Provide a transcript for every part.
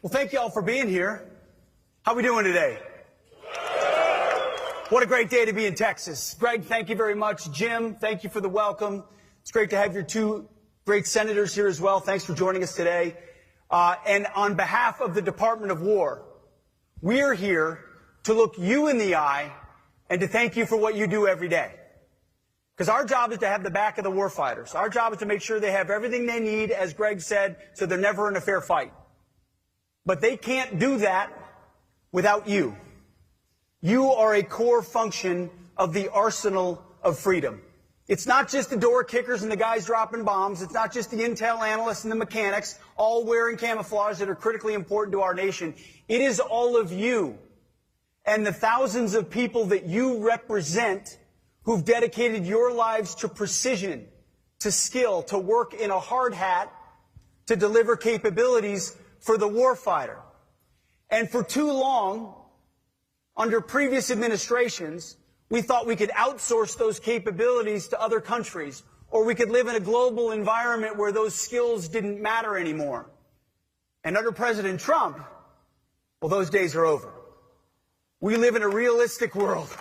Well, thank you all for being here. How we doing today? What a great day to be in Texas. Greg, thank you very much. Jim, thank you for the welcome. It's great to have your two great senators here as well. Thanks for joining us today. And on behalf of the Department of War, we are here to look you in the eye and to thank you for what you do every day. Because our job is to have the back of the warfighters. Our job is to make sure they have everything they need, as Greg said, so they're never in a fair fight. But they can't do that without you. You are a core function of the arsenal of freedom. It's not just the door kickers and the guys dropping bombs. It's not just the intel analysts and the mechanics all wearing camouflage that are critically important to our nation. It is all of you and the thousands of people that you represent who've dedicated your lives to precision, to skill, to work in a hard hat, to deliver capabilities for the warfighter. And for too long, under previous administrations, we thought we could outsource those capabilities to other countries, or we could live in a global environment where those skills didn't matter anymore. And under President Trump, well, those days are over. We live in a realistic world.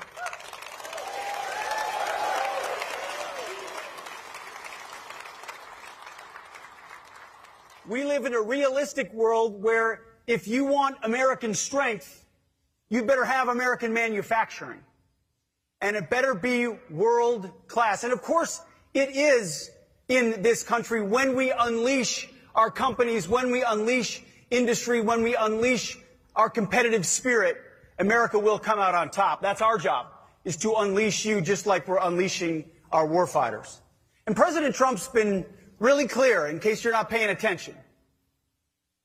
We live in a realistic world where if you want American strength, you better have American manufacturing. And it better be world class. And of course, it is in this country when we unleash our companies, when we unleash industry, when we unleash our competitive spirit, America will come out on top. That's our job, is to unleash you just like we're unleashing our warfighters. And President Trump's been really clear, in case you're not paying attention.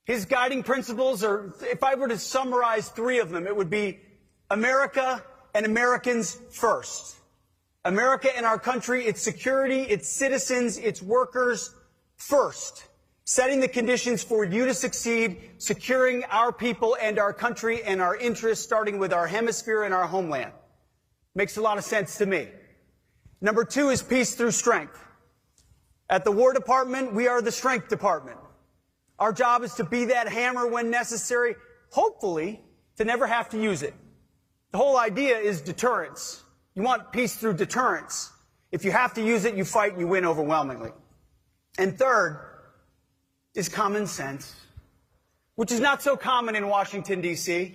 His guiding principles are, if I were to summarize three of them, it would be America and Americans first. America and our country, its security, its citizens, its workers first. Setting the conditions for you to succeed, securing our people and our country and our interests, starting with our hemisphere and our homeland. Makes a lot of sense to me. Number two is peace through strength. At the War Department, we are the Strength Department. Our job is to be that hammer when necessary, hopefully to never have to use it. The whole idea is deterrence. You want peace through deterrence. If you have to use it, you fight and you win overwhelmingly. And third is common sense, which is not so common in Washington, D.C.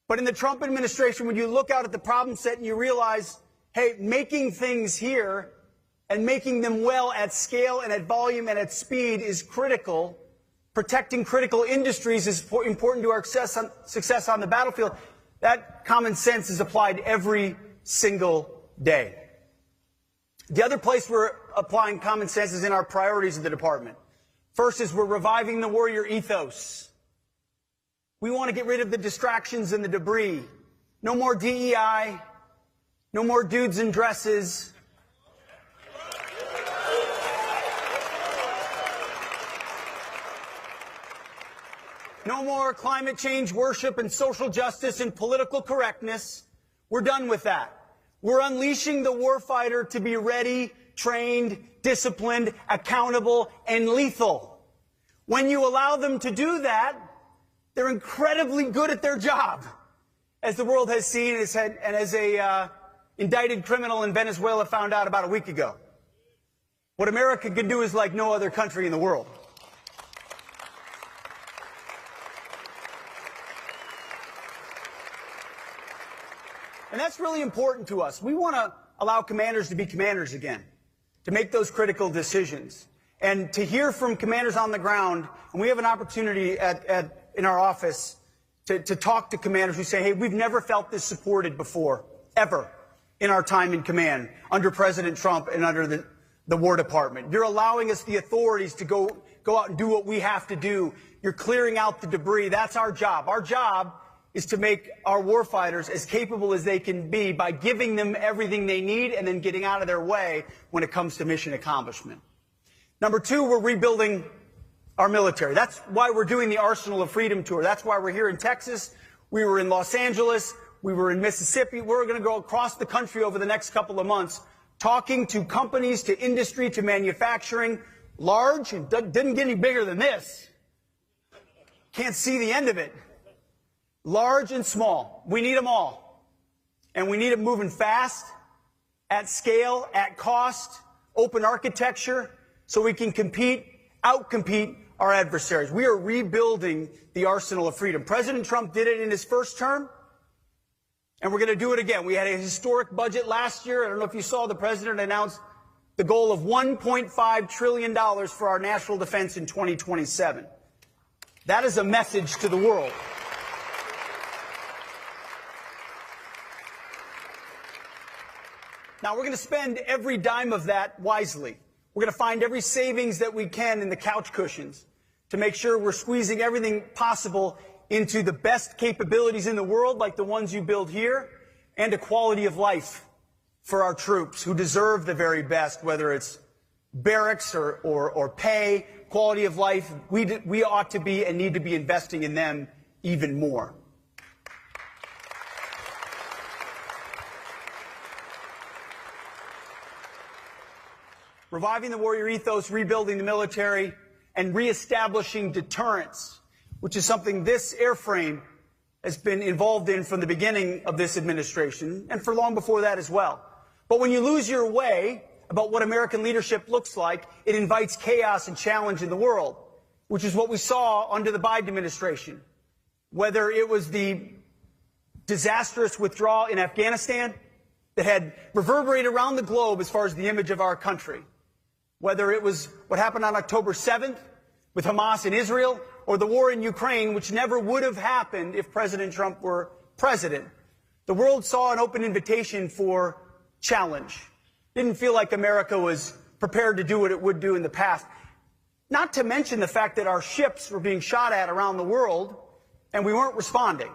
But in the Trump administration, when you look out at the problem set and you realize, hey, making things here and making them well at scale and at volume and at speed is critical. Protecting critical industries is important to our success on the battlefield. That common sense is applied every single day. The other place we're applying common sense is in our priorities of the department. First is we're reviving the warrior ethos. We want to get rid of the distractions and the debris. No more DEI. No more dudes in dresses. No more climate change worship and social justice and political correctness. We're done with that. We're unleashing the warfighter to be ready, trained, disciplined, accountable, and lethal. When you allow them to do that, they're incredibly good at their job, as the world has seen and as a indicted criminal in Venezuela found out about a week ago. What America can do is like no other country in the world. And that's really important to us. We want to allow commanders to be commanders again, to make those critical decisions, and to hear from commanders on the ground. And we have an opportunity in our office to talk to commanders who say, hey, we've never felt this supported before, ever, in our time in command, under President Trump and under the War Department. You're allowing us the authorities to go out and do what we have to do. You're clearing out the debris. That's our job. Our job is to make our warfighters as capable as they can be by giving them everything they need and then getting out of their way when it comes to mission accomplishment. Number two, we're rebuilding our military. That's why we're doing the Arsenal of Freedom tour. That's why we're here in Texas. We were in Los Angeles. We were in Mississippi. We're going to go across the country over the next couple of months, talking to companies, to industry, to manufacturing, large, and didn't get any bigger than this, can't see the end of it. Large and small, we need them all. And we need them moving fast, at scale, at cost, open architecture, so we can outcompete our adversaries. We are rebuilding the arsenal of freedom. President Trump did it in his first term, and we're going to do it again. We had a historic budget last year. I don't know if you saw, the president announced the goal of $1.5 trillion for our national defense in 2027. That is a message to the world. Now, we're going to spend every dime of that wisely. We're going to find every savings that we can in the couch cushions to make sure we're squeezing everything possible into the best capabilities in the world, like the ones you build here, and a quality of life for our troops who deserve the very best, whether it's barracks or pay, quality of life. We ought to be and need to be investing in them even more. Reviving the warrior ethos, rebuilding the military, and reestablishing deterrence, which is something this airframe has been involved in from the beginning of this administration, and for long before that as well. But when you lose your way about what American leadership looks like, it invites chaos and challenge in the world, which is what we saw under the Biden administration. Whether it was the disastrous withdrawal in Afghanistan that had reverberated around the globe as far as the image of our country, whether it was what happened on October 7th with Hamas in Israel, or the war in Ukraine, which never would have happened if President Trump were president, the world saw an open invitation for challenge. Didn't feel like America was prepared to do what it would do in the past. Not to mention the fact that our ships were being shot at around the world, and we weren't responding.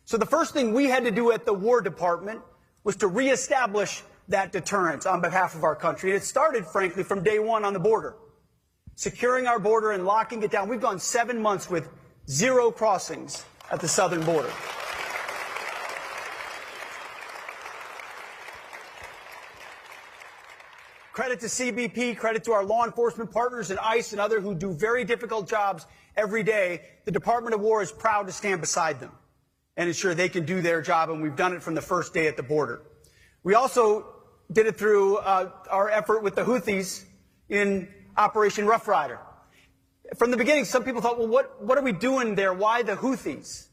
So the first thing we had to do at the War Department was to reestablish that deterrence on behalf of our country. And it started, frankly, from day one on the border. Securing our border and locking it down. We've gone 7 months with 0 crossings at the southern border. Credit to CBP, credit to our law enforcement partners and ICE and others who do very difficult jobs every day. The Department of War is proud to stand beside them and ensure they can do their job, and we've done it from the first day at the border. We also did it through our effort with the Houthis in Operation Rough Rider. From the beginning, some people thought, well, what are we doing there? Why the Houthis?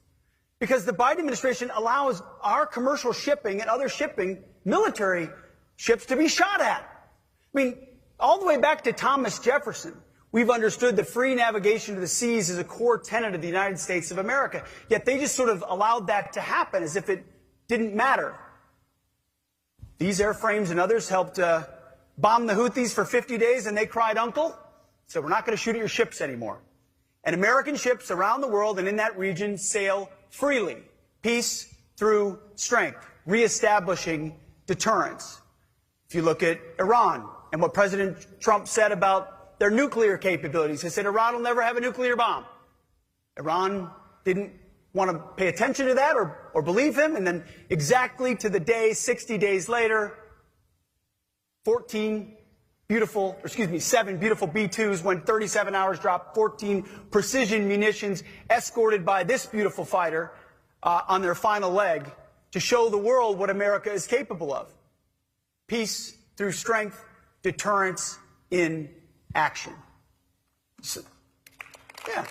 Because the Biden administration allows our commercial shipping and other shipping, military ships, to be shot at. I mean, all the way back to Thomas Jefferson, we've understood that free navigation to the seas is a core tenet of the United States of America. Yet they just sort of allowed that to happen as if it didn't matter. These airframes and others helped bomb the Houthis for 50 days, and they cried uncle. So we're not going to shoot at your ships anymore. And American ships around the world and in that region sail freely. Peace through strength, reestablishing deterrence. If you look at Iran and what President Trump said about their nuclear capabilities, he said Iran will never have a nuclear bomb. Iran didn't want to pay attention to that or believe him, and then exactly to the day, 60 days later, 7 beautiful B-2s went 37 hours, dropped 14 precision munitions, escorted by this beautiful fighter on their final leg to show the world what America is capable of. Peace through strength, deterrence in action. So, yeah.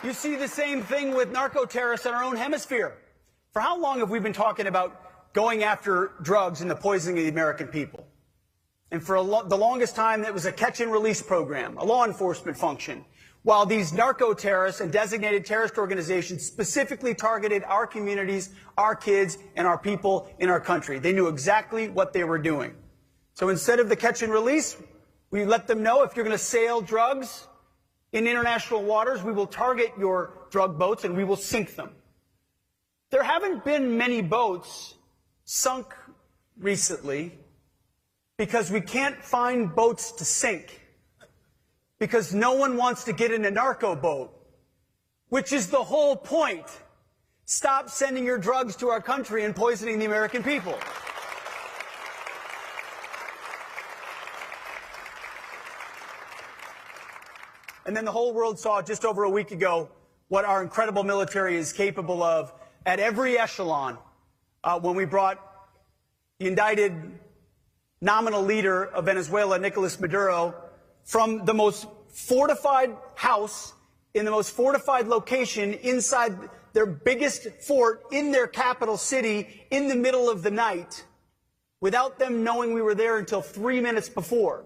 You see the same thing with narco-terrorists in our own hemisphere. For how long have we been talking about going after drugs and the poisoning of the American people? And for the longest time, it was a catch-and-release program, a law enforcement function, while these narco-terrorists and designated terrorist organizations specifically targeted our communities, our kids, and our people in our country. They knew exactly what they were doing. So instead of the catch-and-release, we let them know if you're going to sail drugs in international waters, we will target your drug boats and we will sink them. There haven't been many boats sunk recently because we can't find boats to sink, because no one wants to get in a narco boat, which is the whole point. Stop sending your drugs to our country and poisoning the American people. And then the whole world saw just over a week ago what our incredible military is capable of at every echelon when we brought the indicted nominal leader of Venezuela, Nicolas Maduro, from the most fortified house in the most fortified location inside their biggest fort in their capital city in the middle of the night without them knowing we were there until 3 minutes before.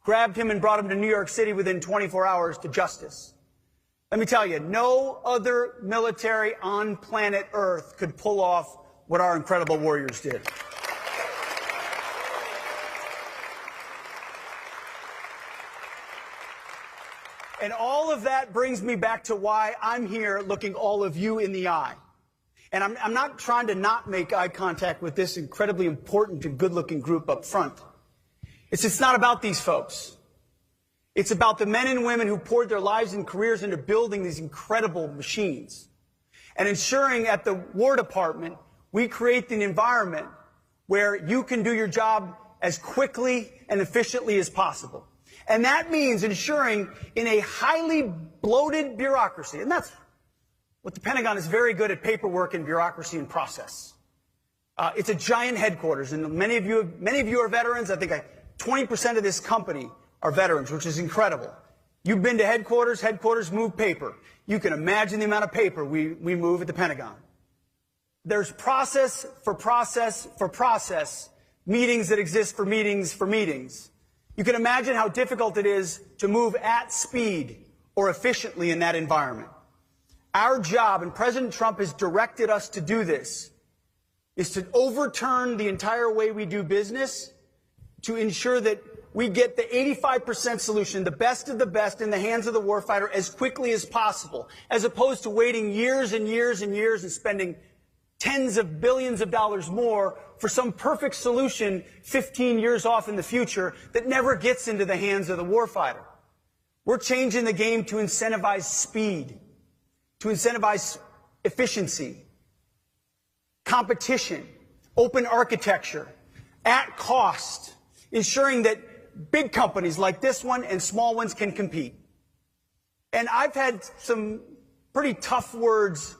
Grabbed him and brought him to New York City within 24 hours to justice. Let me tell you, no other military on planet Earth could pull off what our incredible warriors did. And all of that brings me back to why I'm here looking all of you in the eye. And I'm not trying to not make eye contact with this incredibly important and good-looking group up front. It's not about these folks. It's about the men and women who poured their lives and careers into building these incredible machines and ensuring at the War Department we create an environment where you can do your job as quickly and efficiently as possible. And that means ensuring in a highly bloated bureaucracy, and that's what the Pentagon is very good at: paperwork and bureaucracy and process. It's a giant headquarters, and many of you are veterans. I think 20% of this company are veterans, which is incredible. You've been to headquarters. Headquarters move paper. You can imagine the amount of paper we move at the Pentagon. There's process for process for process, meetings that exist for meetings for meetings. You can imagine how difficult it is to move at speed or efficiently in that environment. Our job, and President Trump has directed us to do this, is to overturn the entire way we do business to ensure that we get the 85% solution, the best of the best, in the hands of the warfighter as quickly as possible, as opposed to waiting years and years and years and spending tens of billions of dollars more for some perfect solution 15 years off in the future that never gets into the hands of the warfighter. We're changing the game to incentivize speed, to incentivize efficiency, competition, open architecture, at cost, ensuring that big companies like this one and small ones can compete. And I've had some pretty tough words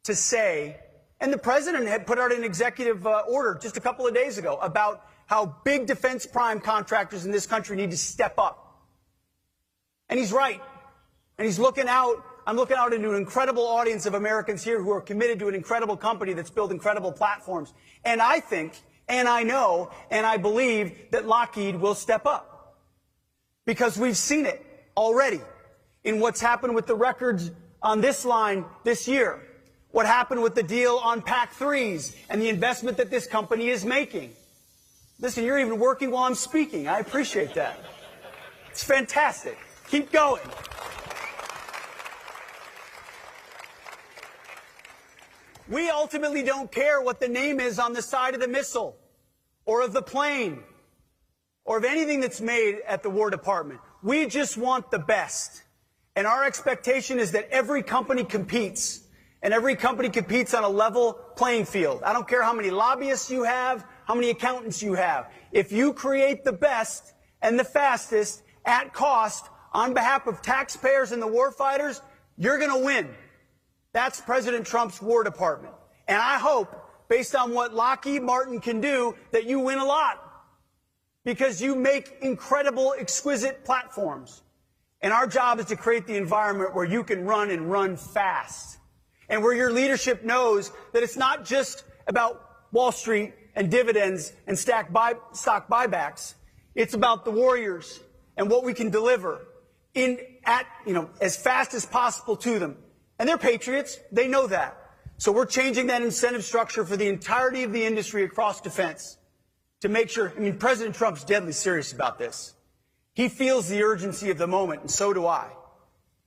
to say. And the president had put out an executive order just a couple of days ago about how big defense prime contractors in this country need to step up. And he's right. And he's looking out. I'm looking out into an incredible audience of Americans here who are committed to an incredible company that's built incredible platforms. And I think, and I know, and I believe that Lockheed will step up. Because we've seen it already in what's happened with the records on this line this year. What happened with the deal on PAC-3s and the investment that this company is making. Listen, you're even working while I'm speaking. I appreciate that. It's fantastic. Keep going. We ultimately don't care what the name is on the side of the missile or of the plane or of anything that's made at the War Department. We just want the best. And our expectation is that every company competes. And every company competes on a level playing field. I don't care how many lobbyists you have, how many accountants you have. If you create the best and the fastest at cost on behalf of taxpayers and the warfighters, you're going to win. That's President Trump's War Department. And I hope, based on what Lockheed Martin can do, that you win a lot. Because you make incredible, exquisite platforms. And our job is to create the environment where you can run and run fast. And where your leadership knows that it's not just about Wall Street and dividends and stock buybacks. It's about the warriors and what we can deliver as fast as possible to them. And they're patriots. They know that. So we're changing that incentive structure for the entirety of the industry across defense to make sure. President Trump's deadly serious about this. He feels the urgency of the moment, and so do I.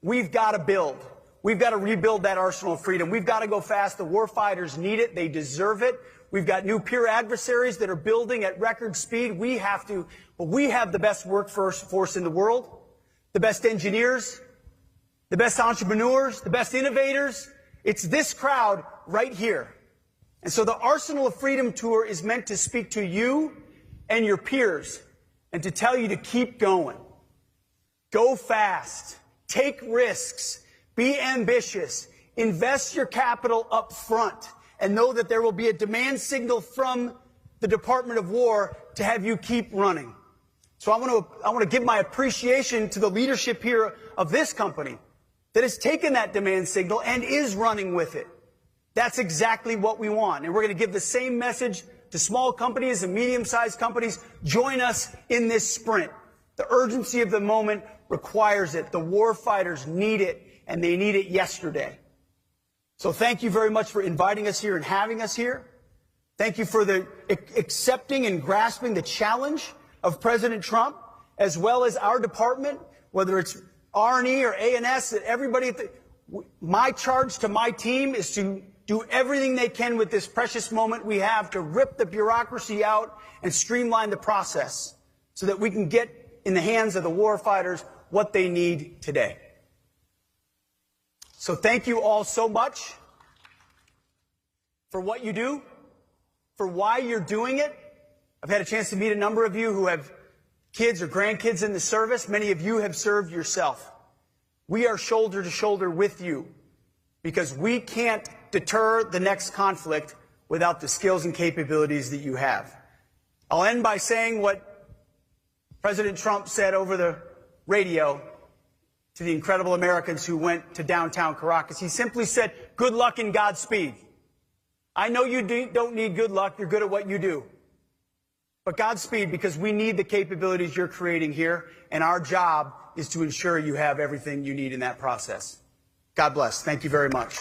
We've got to build. We've got to rebuild that arsenal of freedom. We've got to go fast. The warfighters need it. They deserve it. We've got new peer adversaries that are building at record speed. We have the best workforce in the world, the best engineers, the best entrepreneurs, the best innovators. It's this crowd right here. And so the Arsenal of Freedom Tour is meant to speak to you and your peers and to tell you to keep going. Go fast. Take risks. Be ambitious. Invest your capital up front and know that there will be a demand signal from the Department of War to have you keep running. So I want to give my appreciation to the leadership here of this company that has taken that demand signal and is running with it. That's exactly what we want. And we're going to give the same message to small companies and medium-sized companies. Join us in this sprint. The urgency of the moment requires it. The war fighters need it, and they need it yesterday. So thank you very much for inviting us here and having us here. Thank you for the accepting and grasping the challenge of President Trump, as well as our department, whether it's R&E or A&S, that everybody, my charge to my team is to do everything they can with this precious moment we have to rip the bureaucracy out and streamline the process so that we can get in the hands of the war fighters what they need today. So thank you all so much for what you do, for why you're doing it. I've had a chance to meet a number of you who have kids or grandkids in the service. Many of you have served yourself. We are shoulder to shoulder with you because we can't deter the next conflict without the skills and capabilities that you have. I'll end by saying what President Trump said over the radio to the incredible Americans who went to downtown Caracas. He simply said, "Good luck and Godspeed." I know you don't need good luck. You're good at what you do. But Godspeed, because we need the capabilities you're creating here, and our job is to ensure you have everything you need in that process. God bless. Thank you very much.